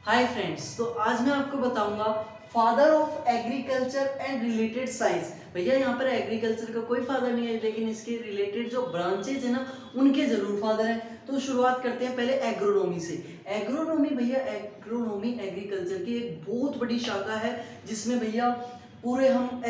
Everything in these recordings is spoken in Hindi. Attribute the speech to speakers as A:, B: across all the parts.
A: हाय फ्रेंड्स, तो आज मैं आपको बताऊंगा father of agriculture and related science. भैया यहाँ पर एग्रीकल्चर का कोई फादर नहीं है, लेकिन इसके रिलेटेड जो ब्रांचेज है ना उनके जरूर फादर हैं। तो शुरुआत करते हैं पहले एग्रोनॉमी से। एग्रोनॉमी भैया, एग्रोनॉमी एग्रीकल्चर की एक बहुत बड़ी शाखा है, जिसमें भैया पूरे हम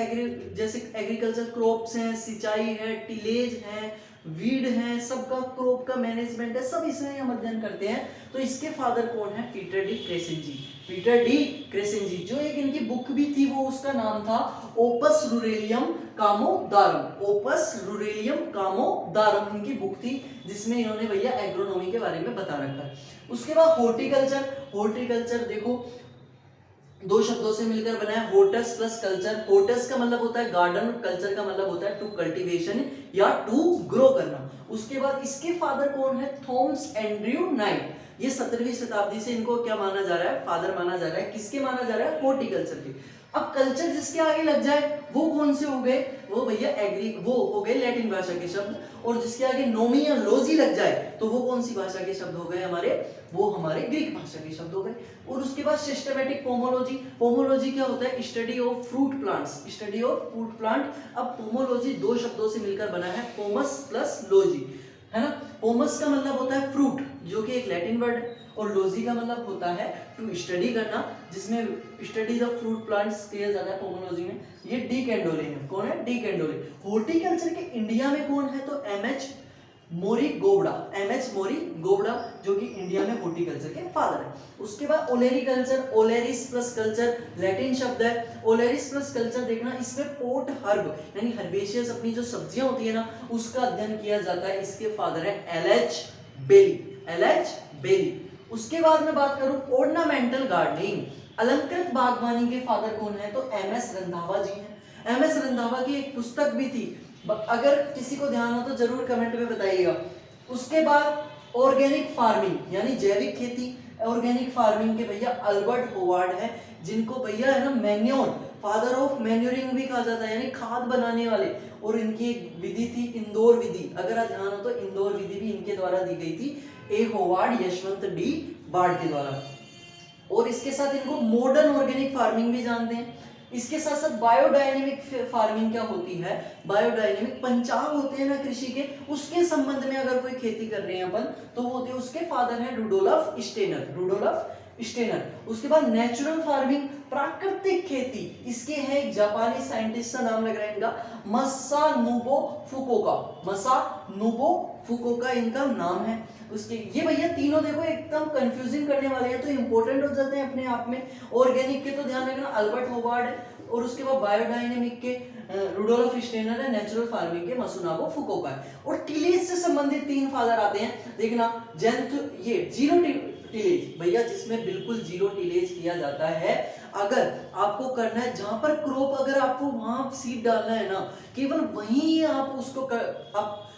A: जैसे एग्रीकल्चर क्रॉप्स हैं, सिंचाई है, टिलेज है, वीड है, सबका क्रॉप का मैनेजमेंट है, सब इसमें हम अध्ययन करते हैं। तो इसके फादर कौन है? Peter de Crescenzi. Peter de Crescenzi, जो एक इनकी बुक भी थी, वो उसका नाम था ओपस रूरेलियम कामोदारम। ओपस रूरेलियम कामोदारम इनकी बुक थी, जिसमें इन्होंने भैया एग्रोनॉमी के बारे में बता रखा है। उसके बाद हॉर्टिकल्चर। हॉर्टिकल्चर देखो दो शब्दों से मिलकर बना है, होर्टस प्लस कल्चर। होर्टस का मतलब होता है गार्डन, कल्चर का मतलब होता है टू कल्टीवेशन या टू ग्रो करना। उसके बाद इसके फादर कौन है? Thomas Andrew night. ये 17वीं शताब्दी से इनको क्या माना जा रहा है? फादर माना जा रहा है। किसके माना जा रहा है? हॉर्टिकल्चर के। अब कल्चर जिसके आगे लग जाए वो कौन से हो गए? वो भैया वो हो गए लैटिन भाषा के शब्द। और जिसके आगे नोमी या लोजी लग जाए तो वो कौन सी भाषा के शब्द हो गए हमारे? वो हमारे ग्रीक भाषा के शब्द हो गए। और उसके बाद सिस्टमैटिक पोमोलॉजी। पोमोलॉजी क्या होता है? Study of fruit plants. Study of fruit plant. अब पोमोलॉजी दो शब्दों से मिलकर बना है, पोमस प्लस लॉजी, है ना। पोमस का मतलब होता है फ्रूट, जो कि एक लैटिन वर्ड है, और लॉजी का मतलब होता है टू स्टडी करना, जिसमें स्टडी ऑफ फ्रूट प्लांट्स किया जाता है पोमोलॉजी में। ये डी कैंडोले हैं। कौन है? डी कैंडोले। हॉर्टिकल्चर के इंडिया में कौन है? तो एमएच मोरी गोवड़ा। एमएच मोरी गोवड़ा, जो कि इंडिया में हॉर्टिकल्चर के फादर है। उसके बाद ओलेरिकल्चर। ओलेरिस प्लस कल्चर लैटिन शब्द है। ओलेरिस प्लस कल्चर देखना, इसमें पोट हर्ब यानी हर्बेशियस, अपनी जो सब्जियां होती है ना, उसका अध्ययन किया जाता है। इसके फादर है एलएच बेली। एलएच बेली। उसके बाद में बात करूं ऑर्नामेंटल गार्डनिंग, अलंकृत बागवानी के फादर कौन है? तो एमएस रंधावा जी हैं। एमएस रंधावा की एक पुस्तक भी थी, अगर किसी को ध्यान हो तो जरूर कमेंट में बताइएगा। उसके बाद ऑर्गेनिक फार्मिंग यानी जैविक खेती। ऑर्गेनिक फार्मिंग के भैया अल्बर्ट होवार्ड है, जिनको भैया है ना मैन्योर, फादर ऑफ मैन्योरिंग भी कहा जाता है, यानी खाद बनाने वाले। और इनकी एक विधि थी इंदौर विधि, अगर आप ध्यान हो तो इंदौर विधि भी इनके द्वारा दी गई थी, ए होवार्ड यशवंत डी बार्ड के द्वारा। और इसके साथ इनको मॉडर्न ऑर्गेनिक फार्मिंग भी जानते हैं। इसके साथ साथ बायोडायनेमिक फार्मिंग क्या होती है? बायोडायनेमिक पंचांग होते हैं ना कृषि के, उसके संबंध में अगर कोई खेती कर रहे हैं अपन, तो वो होते हैं, उसके फादर हैं रुडोल्फ स्टेनर। Rudolf Steiner. उसके बाद नेचुरल फार्मिंग, प्राकृतिक खेती, इसके हैं एक जापानी साइंटिस्ट का नाम लग रहा है इनका, मसानुबो फुकुओका। मसानुबो फुकुओका इनका नाम है। उसके ये भैया तीनों देखो एकदम कंफ्यूजिंग करने वाले हैं, तो इंपॉर्टेंट हो जाते हैं अपने आप में। ऑर्गेनिक के तो ध्यान रखना अल्बर्ट होवार्ड है, और उसके बाद बायोडायनेमिक के रुडोल्फ स्टेनर है, नेचुरल फार्मिंग के मसुनाबो फुकुओका है। और टिलेज से संबंधित तीन फादर आते हैं, देखना ये जीरो टिलेज भैया, जिसमें बिल्कुल जीरो टिलेज किया जाता है। अगर आपको करना है जहां पर क्रॉप, अगर आपको वहां सीड डालना है ना, केवल वहीं आप उसको आप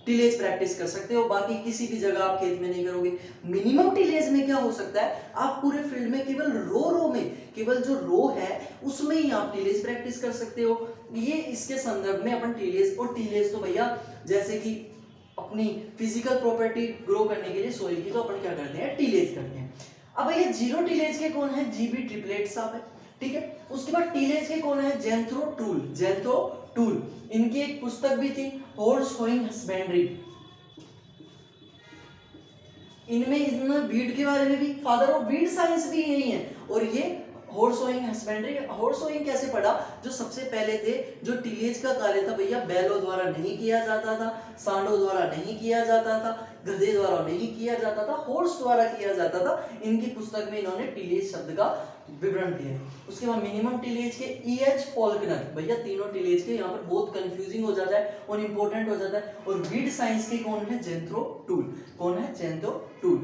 A: टिलेज प्रैक्टिस कर सकते हो, बाकी किसी भी जगह आप खेत में नहीं करोगे। मिनिमम टिलेज में क्या हो सकता है? आप पूरे फील्ड में केवल रो में, केवल जो रो है उसमें ही आप टिलेज प्रैक्टिस कर सकते हो। ये इसके संदर्भ में अपन टिलेज, और टिलेज तो भैया जैसे कि अपनी फिजिकल प्रॉपर्टी ग्रो करने के लिए सोइल की, तो अपन क्या करते हैं? टिलेज करते हैं। अब भैया जीरो टिलेज के कौन है? जीबी ट्रिपलेट साहब है, ठीक है। उसके बाद टिलेज के कौन है? जेंथ्रो टूल। जेंथ्रो टूल, इनकी एक पुस्तक भी थी, हॉर्स होइंग हस्बेंड्री। इनमें वीड के बारे में भी, फादर ऑफ वीड साइंस भी यही है। और ये horse hoeing husbandry, horse hoeing कैसे पढ़ा? जो सबसे पहले थे, जो टिलेज का कार्य था भैया, बैलों द्वारा नहीं किया जाता था, सांडों द्वारा नहीं किया जाता था, गधे द्वारा नहीं किया जाता था, हॉर्स द्वारा किया जाता था। इनकी पुस्तक में इन्होंने टिलेज शब्द का विवरण दिया। उसके बाद मिनिमम टिलेज के E.H. फॉल्कनर, भैया तीनों टिलेज के यहाँ पर बहुत कंफ्यूजिंग हो जाता है और इंपॉर्टेंट हो जाता है। और वीड साइंस के कौन है? जेंथ्रो टूल। कौन है? जेंथ्रो टूल।